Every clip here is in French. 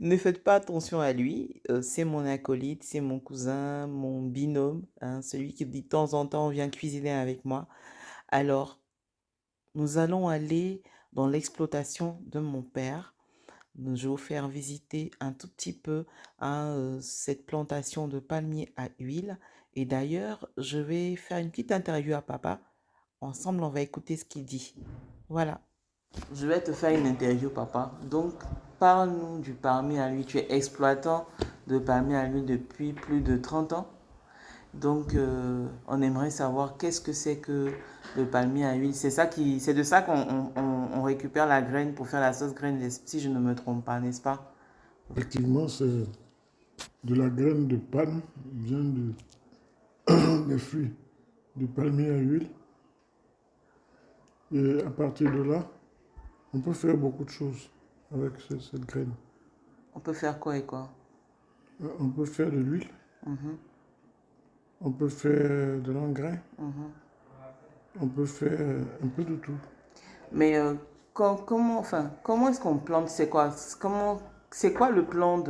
Ne faites pas attention à lui. C'est mon acolyte, c'est mon cousin, mon binôme, hein, celui qui de temps en temps vient cuisiner avec moi. Alors, nous allons aller dans l'exploitation de mon père. Je vais vous faire visiter un tout petit peu, hein, cette plantation de palmiers à huile. Et d'ailleurs, je vais faire une petite interview à papa. Ensemble, on va écouter ce qu'il dit. Voilà. Je vais te faire une interview, papa. Donc, parle-nous du palmier à huile. Tu es exploitant de palmiers à huile depuis plus de 30 ans. Donc, on aimerait savoir qu'est-ce que c'est que le palmier à huile. C'est de ça qu'on récupère la graine pour faire la sauce graine, si je ne me trompe pas, n'est-ce pas? Effectivement, c'est de la graine de palme, vient des fruits du palmier à huile. Et à partir de là, on peut faire beaucoup de choses avec cette graine. On peut faire quoi et quoi? On peut faire de l'huile, Mhm, on peut faire de l'engrais, mhm. on peut faire un peu de tout. Mais comment est-ce qu'on plante? C'est quoi le plan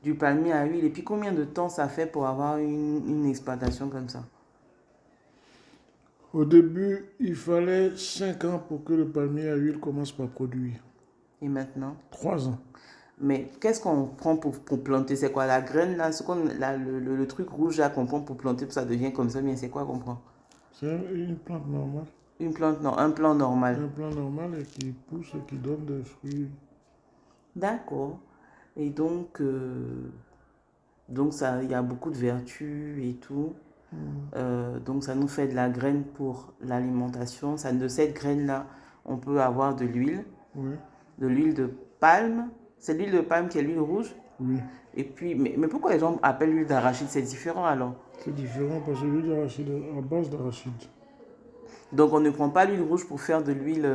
du palmier à huile? Et puis combien de temps ça fait pour avoir une exploitation comme ça? Au début, il fallait 5 ans pour que le palmier à huile commence par produire. Et maintenant? 3 ans. Mais qu'est-ce qu'on prend pour planter? C'est quoi la graine là, le truc rouge là qu'on prend pour planter, pour ça devient comme ça, mais c'est quoi qu'on prend? C'est une plante normale. Une plante, non, un plant normal. Un plant normal et qui pousse et qui donne des fruits. D'accord. Et donc ça, il y a beaucoup de vertus et tout. Donc ça nous fait de la graine pour l'alimentation. De cette graine-là, on peut avoir Oui, de l'huile de palme. C'est l'huile de palme qui est l'huile rouge. oui. Et puis, mais pourquoi les gens appellent l'huile d'arachide? C'est différent alors. C'est différent parce que l'huile d'arachide est à base d'arachide. Donc on ne prend pas l'huile rouge pour faire de l'huile.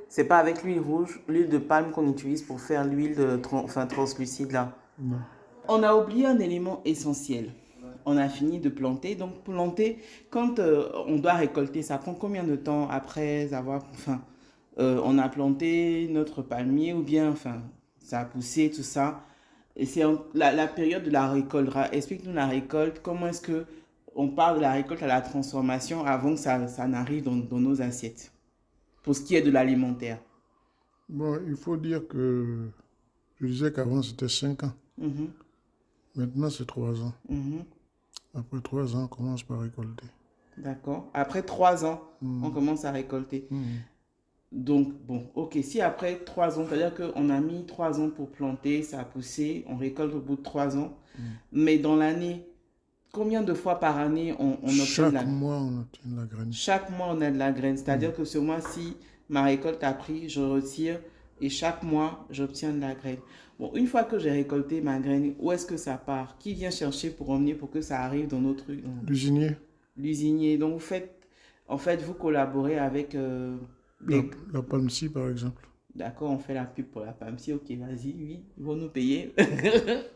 C'est pas avec l'huile rouge, l'huile de palme qu'on utilise pour faire l'huile translucide là. Non. On a oublié un élément essentiel. On a fini de planter. Donc planter, quand on doit récolter, ça prend combien de temps après avoir, on a planté notre palmier ou bien, ça a poussé, tout ça. Et c'est la période de la récolte. Explique-nous la récolte. Comment est-ce que on part de la récolte à la transformation avant que ça n'arrive dans nos assiettes? Pour ce qui est de l'alimentaire. Bon, il faut dire que je disais qu'avant c'était 5 ans. Mhm, Maintenant c'est 3 ans. mhm. Après 3 ans, on commence par récolter. D'accord. Après 3 ans, on Mhm. commence à récolter. Mhm. Donc, bon, ok, si après 3 ans, c'est-à-dire qu'on a mis 3 ans pour planter, ça a poussé, on récolte au bout de 3 ans. Mais dans l'année, combien de fois par année on obtient de Chaque la... mois, on obtient de la graine. Chaque mois, on a de la graine. Mhm. C'est-à-dire que ce mois-ci, ma récolte a pris, je retire et chaque mois, j'obtiens de la graine. Bon, une fois que j'ai récolté ma graine, où est-ce que ça part? Qui vient chercher pour emmener pour que ça arrive dans notre L'usinier, l'usinier? Donc, en fait, vous collaborez avec la, des... la palme-ci par exemple. D'accord, on fait la pub pour la PAMSI. Ok, vas-y, oui, ils vont nous payer.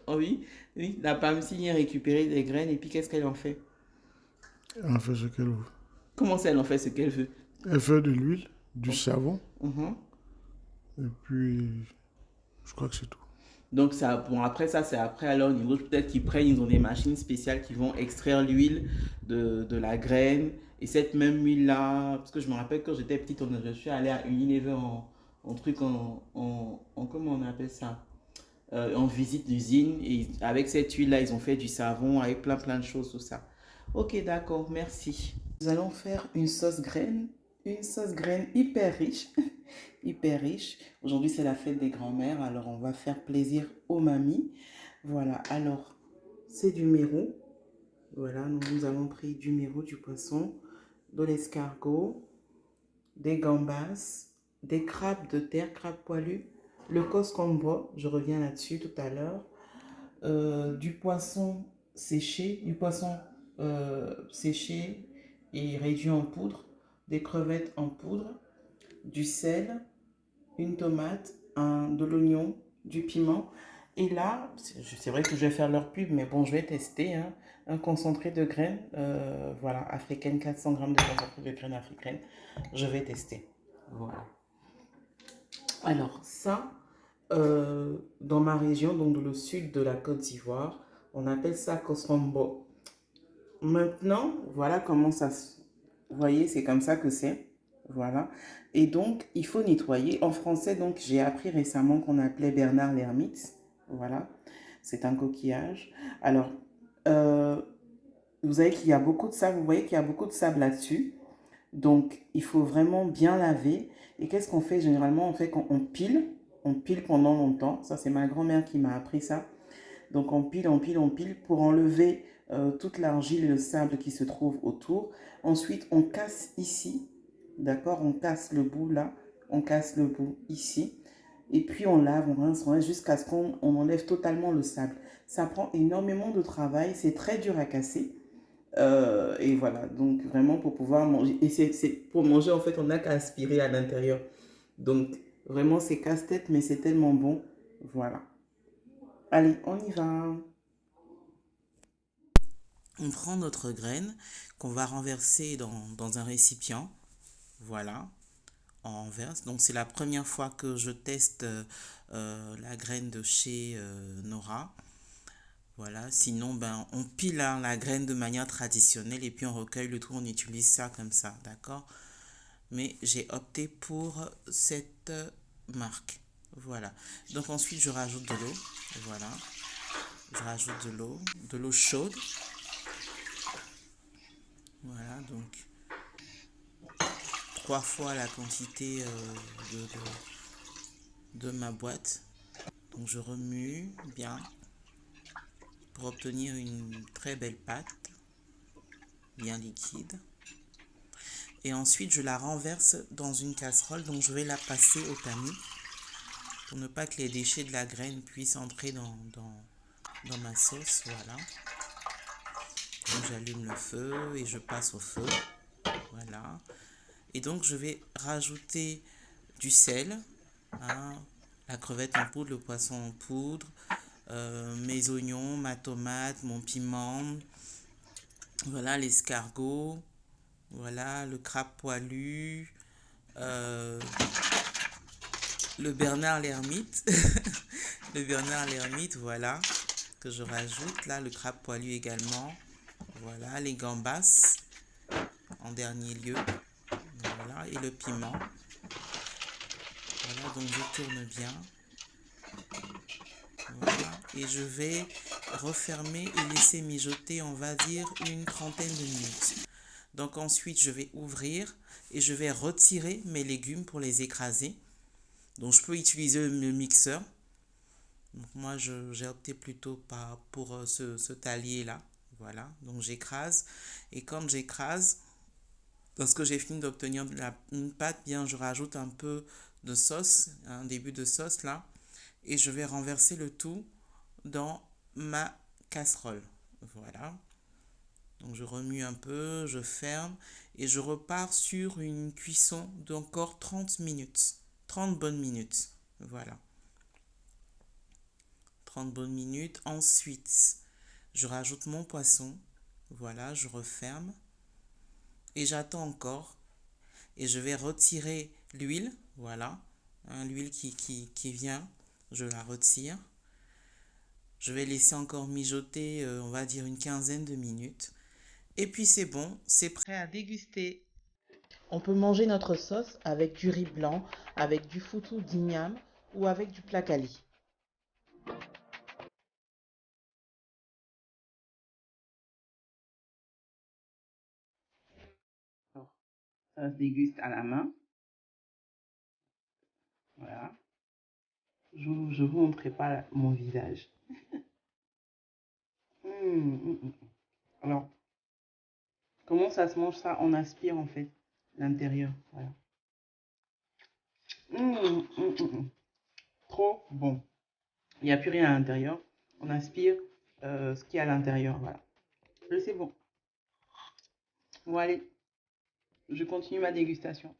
Oh oui, oui, la PAMSI vient récupérer des graines et puis qu'est-ce qu'elle en fait? Elle en fait ce qu'elle veut. Comment ça, elle en fait ce qu'elle veut? Elle fait de l'huile, du Oh, savon, mhm. et puis je crois que c'est tout. Donc, ça, bon, après ça, c'est après alors, niveau, peut-être qu'ils prennent, ils ont des machines spéciales qui vont extraire l'huile de la graine. Et cette même huile-là, parce que je me rappelle quand j'étais petite, je suis allée à Unilever en truc, comment on appelle ça? En visite d'usine. Et avec cette huile-là, ils ont fait du savon avec plein de choses, tout ça. Ok, d'accord, merci. Nous allons faire une sauce graine hyper riche, hyper riche. Aujourd'hui, c'est la fête des grands-mères, alors on va faire plaisir aux mamies. Voilà, alors, c'est du mérou. Voilà, nous avons pris du mérou, du poisson, de l'escargot, des gambas, des crabes de terre, crabes poilus, le coscombo, je reviens là-dessus tout à l'heure, du poisson séché, séché et réduit en poudre, des crevettes en poudre, du sel, une tomate, de l'oignon, du piment. Et là, c'est vrai que je vais faire leur pub, mais bon, je vais tester hein, un concentré de graines, voilà, africaine, 400 grammes de concentré de graines africaines. Je vais tester. Voilà. Alors, ça, Dans ma région, donc dans le sud de la Côte d'Ivoire, on appelle ça Kosombo. Maintenant, voilà comment ça se... Vous voyez, c'est comme ça que c'est. Voilà. Et donc, il faut nettoyer. En français, donc, j'ai appris récemment qu'on appelait Bernard l'ermite. Voilà. C'est un coquillage. Alors, euh, vous savez qu'il y a beaucoup de sable. Vous voyez qu'il y a beaucoup de sable là-dessus. Donc, il faut vraiment bien laver. Et qu'est-ce qu'on fait généralement? On fait quand on pile. On pile pendant longtemps. Ça, c'est ma grand-mère qui m'a appris ça. Donc on pile, on pile, on pile pour enlever toute l'argile et le sable qui se trouve autour. Ensuite, on casse ici, d'accord? On casse le bout là, on casse le bout ici. Et puis on lave, on rince jusqu'à ce qu'on enlève totalement le sable. Ça prend énormément de travail, c'est très dur à casser. Et voilà, donc vraiment pour pouvoir manger. Et pour manger, en fait, on n'a qu'à aspirer à l'intérieur. Donc vraiment, c'est casse-tête, mais c'est tellement bon. Voilà. Allez, on y va. On prend notre graine qu'on va renverser dans un récipient. Voilà, on renverse. Donc c'est la première fois que je teste la graine de chez Nora. Voilà, sinon ben, on pile hein, la graine de manière traditionnelle et puis on recueille le tout, on utilise ça comme ça, d'accord? Mais j'ai opté pour cette marque. Voilà. Donc ensuite je rajoute de l'eau. Voilà. Je rajoute de l'eau chaude. Voilà, donc 3 fois la quantité de ma boîte. Donc je remue bien pour obtenir une très belle pâte, bien liquide. Et ensuite je la renverse dans une casserole, donc je vais la passer au tamis pour ne pas que les déchets de la graine puissent entrer dans ma sauce. Voilà. Donc j'allume le feu et je passe au feu. Voilà. Et donc je vais rajouter du sel, hein, la crevette en poudre, le poisson en poudre, mes oignons, ma tomate, mon piment, voilà l'escargot, voilà le crabe poilu, euh, le Bernard l'ermite, le Bernard l'ermite, voilà, que je rajoute là, le crabe poilu également, voilà, les gambas en dernier lieu, voilà, et le piment. Voilà, donc je tourne bien. Voilà. Et je vais refermer et laisser mijoter, on va dire, une trentaine de minutes. Donc ensuite, je vais ouvrir et je vais retirer mes légumes pour les écraser. Donc je peux utiliser le mixeur. Donc moi, j'ai opté plutôt pour ce talier-là. Voilà, donc j'écrase. Et quand j'écrase, lorsque j'ai fini d'obtenir une pâte, bien, je rajoute un peu de sauce, un début de sauce là. Et je vais renverser le tout dans ma casserole. Voilà. Donc je remue un peu, je ferme et je repars sur une cuisson d'encore 30 minutes. 30 bonnes minutes. Voilà. 30 bonnes minutes. Ensuite, je rajoute mon poisson. Voilà, je referme. Et j'attends encore. Et je vais retirer l'huile. Voilà. Hein, l'huile qui vient. Je la retire. Je vais laisser encore mijoter, on va dire une quinzaine de minutes. Et puis c'est bon, c'est prêt à déguster. On peut manger notre sauce avec du riz blanc, avec du foutou d'igname ou avec du placali. Alors, ça se déguste à la main. Voilà. Je vous montrerai pas mon visage. Alors, comment ça se mange ça? On aspire en fait l'intérieur. Voilà. Trop bon. Il n'y a plus rien à l'intérieur. On aspire ce qu'il y a à l'intérieur. Voilà. C'est bon. Bon, allez, je continue ma dégustation.